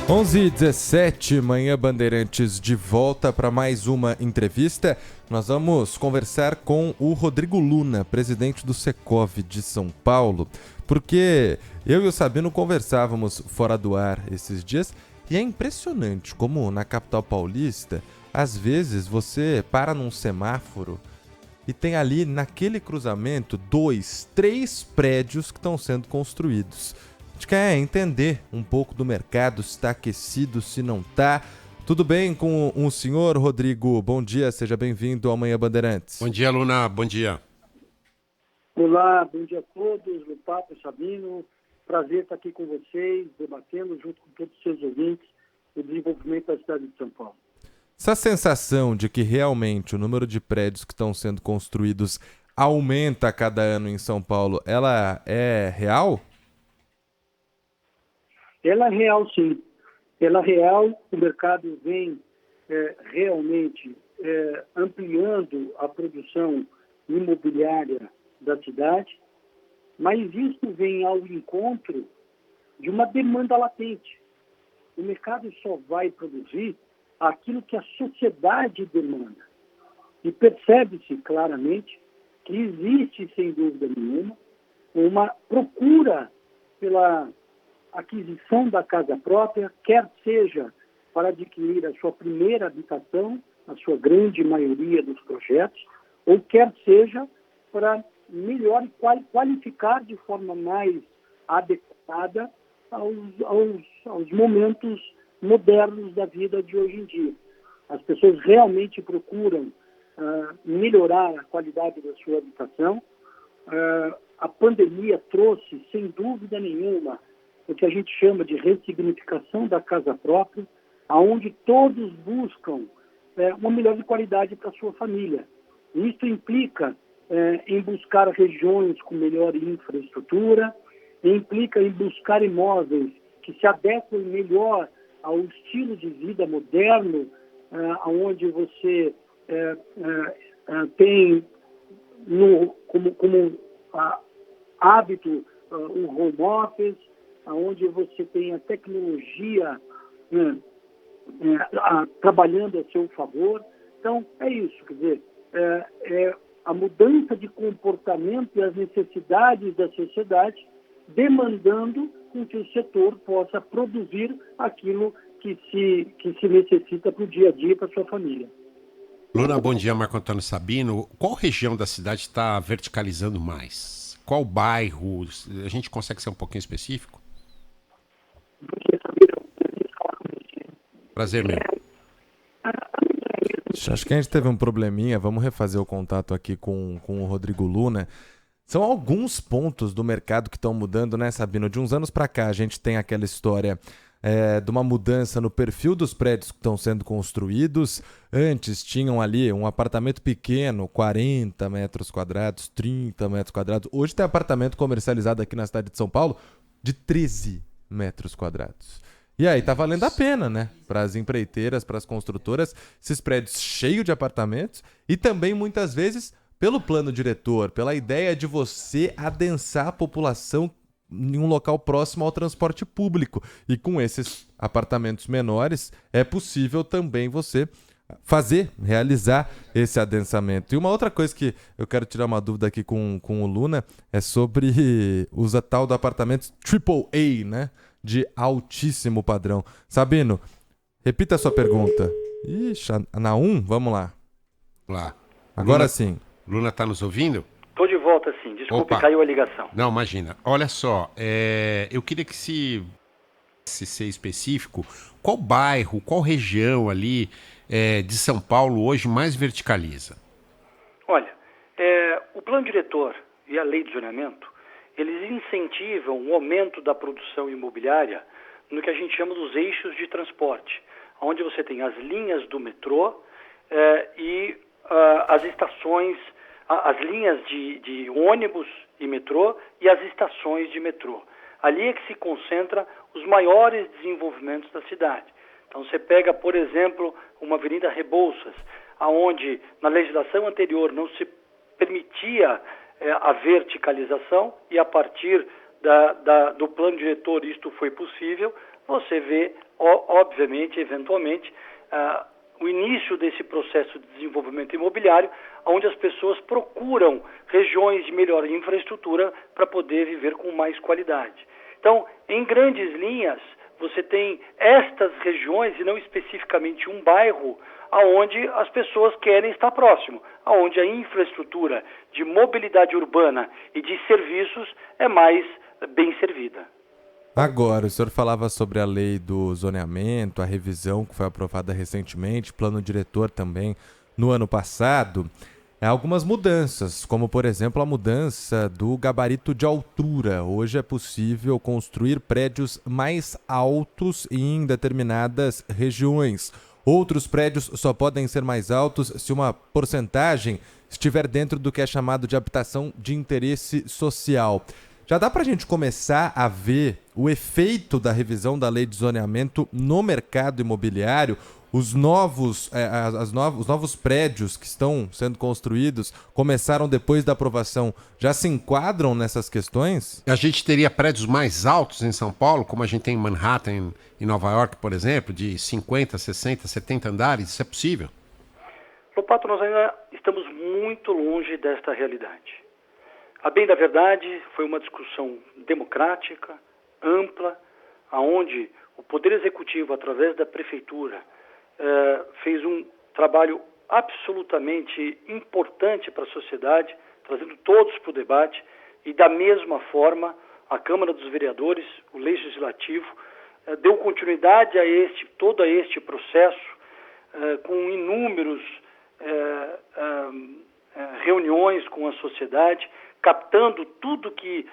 11h17, Manhã Bandeirantes de volta para mais uma entrevista. Nós vamos conversar com o Rodrigo Luna, presidente do Secov de São Paulo, porque eu e o Sabino conversávamos fora do ar esses dias e é impressionante como na capital paulista, às vezes você para num semáforo e tem ali naquele cruzamento 2, 3 prédios que estão sendo construídos. A gente quer entender um pouco do mercado, se está aquecido, se não está. Tudo bem com o senhor, Rodrigo? Bom dia, seja bem-vindo ao Manhã Bandeirantes. Bom dia, Luna, bom dia. Olá, bom dia a todos, Lupato e Sabino. Prazer estar aqui com vocês, debatendo junto com todos os seus ouvintes o desenvolvimento da cidade de São Paulo. Essa sensação de que realmente o número de prédios que estão sendo construídos aumenta a cada ano em São Paulo, ela é real? Ela é real, sim. Ela é real, o mercado vem realmente ampliando a produção imobiliária da cidade, mas isso vem ao encontro de uma demanda latente. O mercado só vai produzir aquilo que a sociedade demanda. E percebe-se claramente que existe, sem dúvida nenhuma, uma procura pela aquisição da casa própria, quer seja para adquirir a sua primeira habitação, a sua grande maioria dos projetos, ou quer seja para melhor qualificar de forma mais adequada aos momentos modernos da vida de hoje em dia. As pessoas realmente procuram melhorar a qualidade da sua habitação. A pandemia trouxe, sem dúvida nenhuma, o que a gente chama de ressignificação da casa própria, onde todos buscam uma melhor qualidade para a sua família. Isso implica em buscar regiões com melhor infraestrutura, implica em buscar imóveis que se adequem melhor ao estilo de vida moderno, onde você tem como hábito o home office, onde você tem a tecnologia trabalhando a seu favor. Então, é isso, quer dizer, a mudança de comportamento e as necessidades da sociedade demandando com que o setor possa produzir aquilo que se necessita para o dia a dia, para a sua família. Luna, bom dia, Marco Antônio Sabino. Qual região da cidade está verticalizando mais? Qual bairro? A gente consegue ser um pouquinho específico? Prazer, meu. Acho que a gente teve um probleminha, vamos refazer o contato aqui com o Rodrigo Luna. São alguns pontos do mercado que estão mudando, né, Sabino? De uns anos para cá, a gente tem aquela história de uma mudança no perfil dos prédios que estão sendo construídos. Antes tinham ali um apartamento pequeno, 40 metros quadrados, 30 metros quadrados. Hoje tem apartamento comercializado aqui na cidade de São Paulo de 13 metros quadrados. E aí tá valendo a pena, né? Para as empreiteiras, para as construtoras, esses prédios cheios de apartamentos e também muitas vezes pelo plano diretor, pela ideia de você adensar a população em um local próximo ao transporte público. E com esses apartamentos menores é possível também você realizar esse adensamento. E uma outra coisa que eu quero tirar uma dúvida aqui com o Luna é sobre o tal do apartamento AAA, né? De altíssimo padrão. Sabino, repita a sua pergunta. Ixi, na 1, vamos lá. Agora Luna, sim. Luna está nos ouvindo? Estou de volta, sim. Desculpe, Opa. caiu a ligação. Não, imagina. Olha só, eu queria que se ser específico, qual bairro, qual região ali de São Paulo hoje mais verticaliza? Olha, o plano diretor e a lei de zoneamento, eles incentivam o aumento da produção imobiliária no que a gente chama dos eixos de transporte, onde você tem as linhas do metrô e as estações, as linhas de ônibus e metrô e as estações de metrô. Ali é que se concentra os maiores desenvolvimentos da cidade. Então você pega, por exemplo, uma Avenida Rebouças, onde na legislação anterior não se permitia a verticalização e a partir do plano diretor isto foi possível. você vê, obviamente, eventualmente, o início desse processo de desenvolvimento imobiliário, onde as pessoas procuram regiões de melhor infraestrutura para poder viver com mais qualidade. Então, em grandes linhas, você tem estas regiões, e não especificamente um bairro, aonde as pessoas querem estar próximo, aonde a infraestrutura de mobilidade urbana e de serviços é mais bem servida. Agora, o senhor falava sobre a lei do zoneamento, a revisão que foi aprovada recentemente, plano diretor também no ano passado. Algumas mudanças, como por exemplo a mudança do gabarito de altura. Hoje é possível construir prédios mais altos em determinadas regiões. Outros prédios só podem ser mais altos se uma porcentagem estiver dentro do que é chamado de habitação de interesse social. Já dá para a gente começar a ver o efeito da revisão da lei de zoneamento no mercado imobiliário? Os novos prédios que estão sendo construídos começaram depois da aprovação, já se enquadram nessas questões? A gente teria prédios mais altos em São Paulo, como a gente tem em Manhattan, em Nova York, por exemplo, de 50, 60, 70 andares? Isso é possível? Lopato, nós ainda estamos muito longe desta realidade. A bem da verdade, foi uma discussão democrática, ampla, aonde o Poder Executivo, através da Prefeitura, fez um trabalho absolutamente importante para a sociedade, trazendo todos para o debate, e da mesma forma a Câmara dos Vereadores, o Legislativo, deu continuidade a todo este processo, com inúmeros reuniões com a sociedade, captando tudo que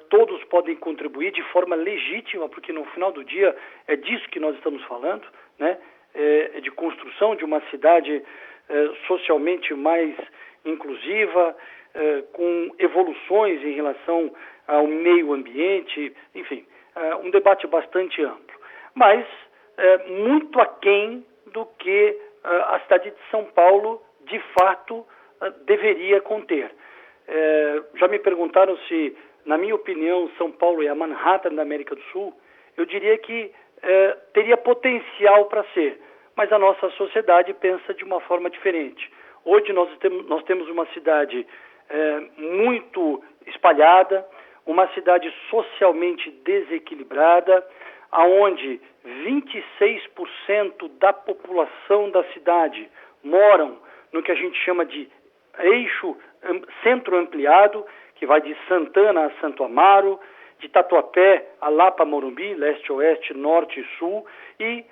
todos podem contribuir de forma legítima, porque no final do dia é disso que nós estamos falando, né? De construção de uma cidade socialmente mais inclusiva, com evoluções em relação ao meio ambiente, enfim, um debate bastante amplo. Mas muito aquém do que a cidade de São Paulo, de fato, deveria conter. Já me perguntaram se, na minha opinião, São Paulo é a Manhattan da América do Sul. Eu diria que teria potencial para ser, mas a nossa sociedade pensa de uma forma diferente. Hoje nós temos uma cidade muito espalhada, uma cidade socialmente desequilibrada, aonde 26% da população da cidade moram no que a gente chama de eixo centro ampliado, que vai de Santana a Santo Amaro, de Tatuapé a Lapa Morumbi, leste-oeste, norte e sul, e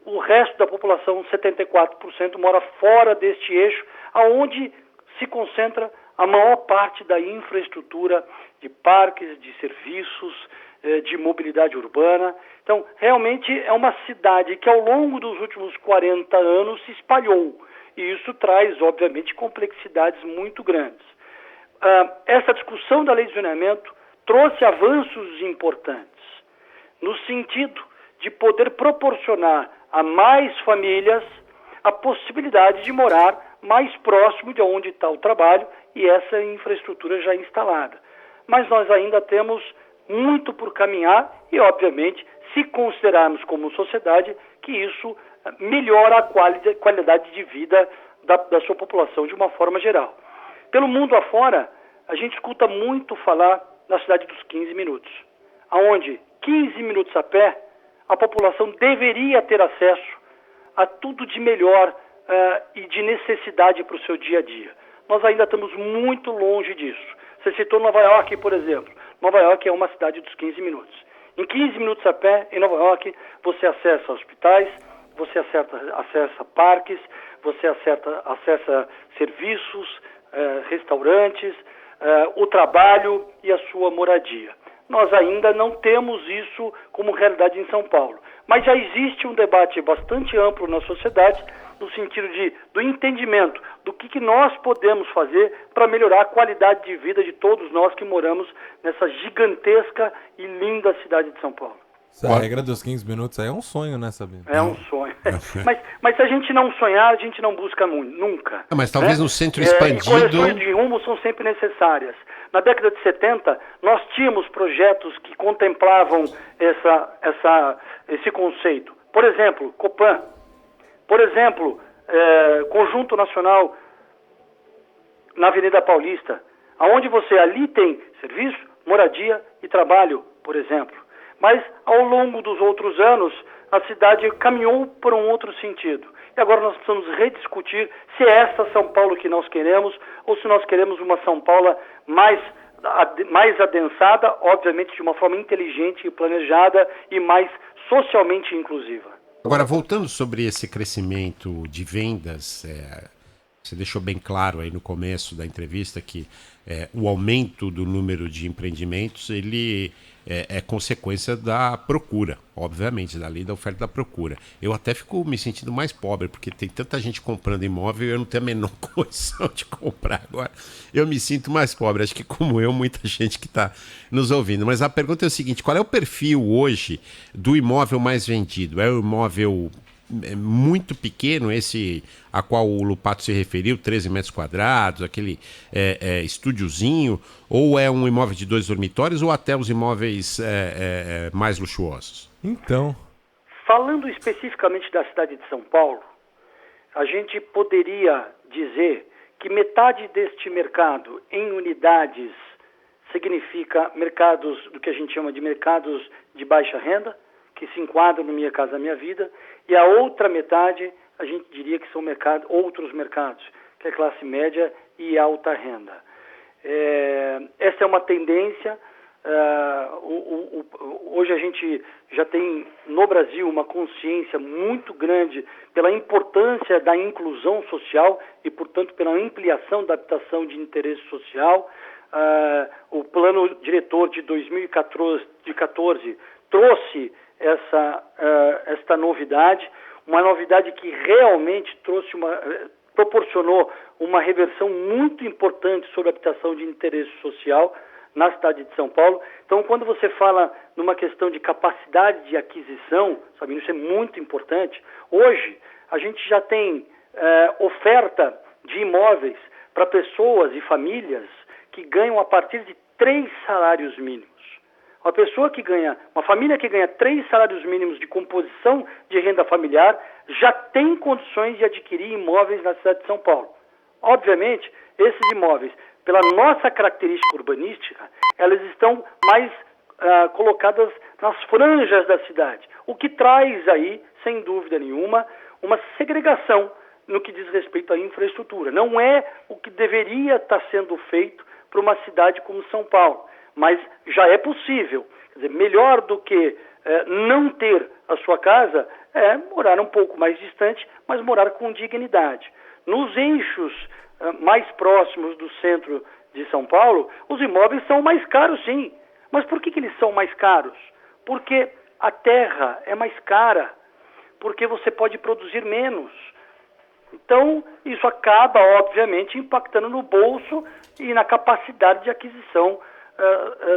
o resto da população, 74%, mora fora deste eixo, aonde se concentra a maior parte da infraestrutura de parques, de serviços, de mobilidade urbana. Então, realmente é uma cidade que ao longo dos últimos 40 anos se espalhou, e isso traz, obviamente, complexidades muito grandes. Essa discussão da lei de zoneamento trouxe avanços importantes, no sentido de poder proporcionar a mais famílias a possibilidade de morar mais próximo de onde está o trabalho e essa infraestrutura já instalada. Mas nós ainda temos muito por caminhar e, obviamente, se considerarmos como sociedade que isso melhora a qualidade de vida da sua população de uma forma geral. Pelo mundo afora, a gente escuta muito falar na cidade dos 15 minutos, aonde 15 minutos a pé a população deveria ter acesso a tudo de melhor e de necessidade para o seu dia a dia. Nós ainda estamos muito longe disso. Você citou Nova York, por exemplo. Nova York é uma cidade dos 15 minutos. Em 15 minutos a pé, em Nova York, você acessa hospitais, você acessa parques, você acessa serviços, restaurantes, o trabalho e a sua moradia. Nós ainda não temos isso como realidade em São Paulo. Mas já existe um debate bastante amplo na sociedade, no sentido do entendimento do que nós podemos fazer para melhorar a qualidade de vida de todos nós que moramos nessa gigantesca e linda cidade de São Paulo. Essa regra dos 15 minutos aí é um sonho, né, Sabino? É um sonho. Mas se a gente não sonhar, a gente não busca nunca. Mas talvez né? no centro expandido... Correções de rumo são sempre necessárias. Na década de 70, nós tínhamos projetos que contemplavam esse conceito. Por exemplo, Copan. Por exemplo, Conjunto Nacional na Avenida Paulista, onde você ali tem serviço, moradia e trabalho, por exemplo. Mas, ao longo dos outros anos, a cidade caminhou por um outro sentido. E agora nós precisamos rediscutir se é essa São Paulo que nós queremos ou se nós queremos uma São Paulo mais adensada, obviamente de uma forma inteligente e planejada e mais socialmente inclusiva. Agora, voltando sobre esse crescimento de vendas, você deixou bem claro aí no começo da entrevista que o aumento do número de empreendimentos ele é consequência da procura, obviamente, da lei da oferta e da procura. Eu até fico me sentindo mais pobre, porque tem tanta gente comprando imóvel e eu não tenho a menor condição de comprar agora. Eu me sinto mais pobre, acho que como eu, muita gente que está nos ouvindo. Mas a pergunta é o seguinte, qual é o perfil hoje do imóvel mais vendido? É o imóvel muito pequeno, esse a qual o Lupato se referiu, 13 metros quadrados, aquele estúdiozinho, ou é um imóvel de 2 dormitórios, ou até os imóveis mais luxuosos? Então, falando especificamente da cidade de São Paulo, a gente poderia dizer que metade deste mercado em unidades significa mercados do que a gente chama de mercados de baixa renda, que se enquadram no Minha Casa Minha Vida, e a outra metade, a gente diria que são outros mercados, que é classe média e alta renda. Essa é uma tendência. Hoje a gente já tem no Brasil uma consciência muito grande pela importância da inclusão social e, portanto, pela ampliação da habitação de interesse social. O plano diretor de 2014 trouxe esta novidade, uma novidade que realmente proporcionou uma reversão muito importante sobre a habitação de interesse social na cidade de São Paulo. Então, quando você fala numa questão de capacidade de aquisição, sabe, isso é muito importante. Hoje, a gente já tem oferta de imóveis para pessoas e famílias que ganham a partir de 3 salários mínimos. Uma família que ganha 3 salários mínimos de composição de renda familiar já tem condições de adquirir imóveis na cidade de São Paulo. Obviamente, esses imóveis, pela nossa característica urbanística, elas estão mais colocadas nas franjas da cidade, o que traz aí, sem dúvida nenhuma, uma segregação no que diz respeito à infraestrutura. Não é o que deveria estar sendo feito para uma cidade como São Paulo, mas já é possível. Quer dizer, melhor do que não ter a sua casa é morar um pouco mais distante, mas morar com dignidade. Nos eixos mais próximos do centro de São Paulo, os imóveis são mais caros, sim. Mas por que eles são mais caros? Porque a terra é mais cara, porque você pode produzir menos. Então, isso acaba, obviamente, impactando no bolso e na capacidade de aquisição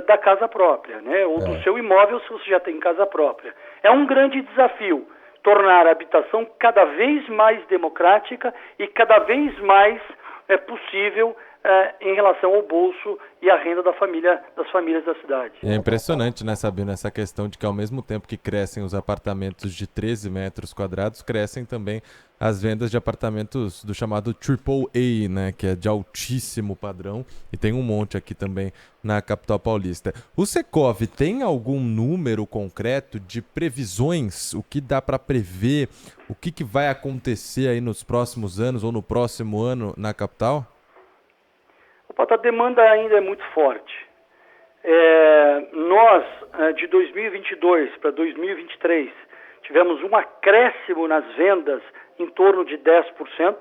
da casa própria, né? Ou do seu imóvel, se você já tem casa própria. É um grande desafio tornar a habitação cada vez mais democrática e cada vez mais possível em relação ao bolso e à renda das famílias da cidade. É impressionante, né, Sabino, essa questão de que ao mesmo tempo que crescem os apartamentos de 13 metros quadrados, crescem também as vendas de apartamentos do chamado AAA, né, que é de altíssimo padrão, e tem um monte aqui também na capital paulista. O Secov tem algum número concreto de previsões? O que dá para prever? O que vai acontecer aí nos próximos anos ou no próximo ano na capital? A demanda ainda é muito forte. Nós, de 2022 para 2023, tivemos um acréscimo nas vendas em torno de 10%,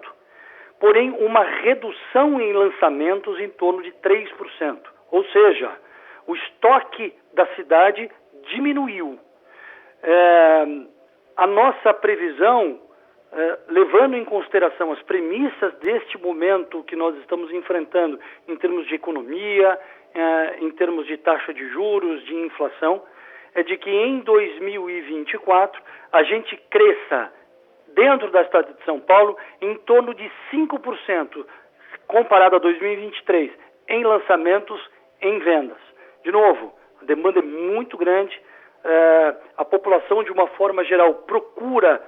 porém uma redução em lançamentos em torno de 3%. Ou seja, o estoque da cidade diminuiu. A nossa previsão, levando em consideração as premissas deste momento que nós estamos enfrentando em termos de economia, em termos de taxa de juros, de inflação, é de que em 2024 a gente cresça dentro da cidade de São Paulo em torno de 5% comparado a 2023 em lançamentos, em vendas. De novo, a demanda é muito grande, a população de uma forma geral procura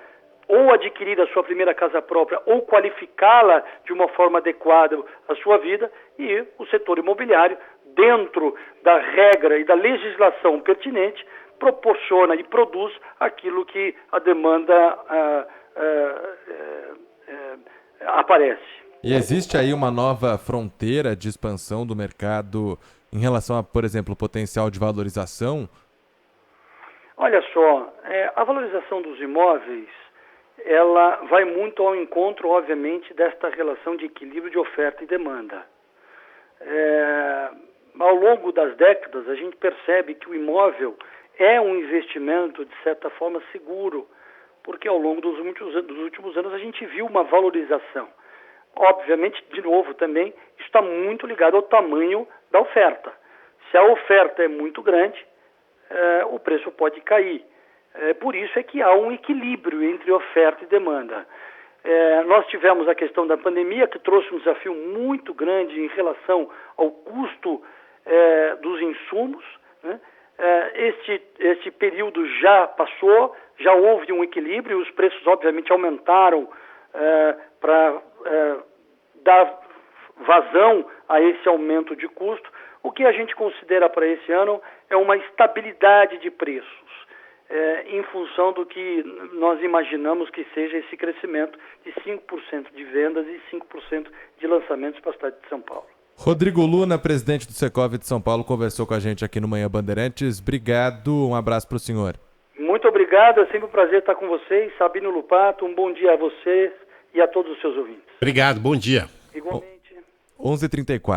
ou adquirir a sua primeira casa própria ou qualificá-la de uma forma adequada à sua vida, e o setor imobiliário, dentro da regra e da legislação pertinente, proporciona e produz aquilo que a demanda aparece. E existe aí uma nova fronteira de expansão do mercado em relação a, por exemplo, o potencial de valorização? Olha só, a valorização dos imóveis, ela vai muito ao encontro, obviamente, desta relação de equilíbrio de oferta e demanda. Ao longo das décadas, a gente percebe que o imóvel é um investimento, de certa forma, seguro, porque ao longo dos últimos anos a gente viu uma valorização. Obviamente, de novo, também, isso está muito ligado ao tamanho da oferta. Se a oferta é muito grande, o preço pode cair. Por isso é que há um equilíbrio entre oferta e demanda. Nós tivemos a questão da pandemia, que trouxe um desafio muito grande em relação ao custo dos insumos, né? Este período já passou, já houve um equilíbrio, os preços obviamente aumentaram para dar vazão a esse aumento de custo. O que a gente considera para esse ano é uma estabilidade de preços, em função do que nós imaginamos que seja esse crescimento de 5% de vendas e 5% de lançamentos para a cidade de São Paulo. Rodrigo Luna, presidente do Secov de São Paulo, conversou com a gente aqui no Manhã Bandeirantes. Obrigado, um abraço para o senhor. Muito obrigado, é sempre um prazer estar com vocês. Sabino Lupato, um bom dia a vocês e a todos os seus ouvintes. Obrigado, bom dia. Igualmente. 11h34.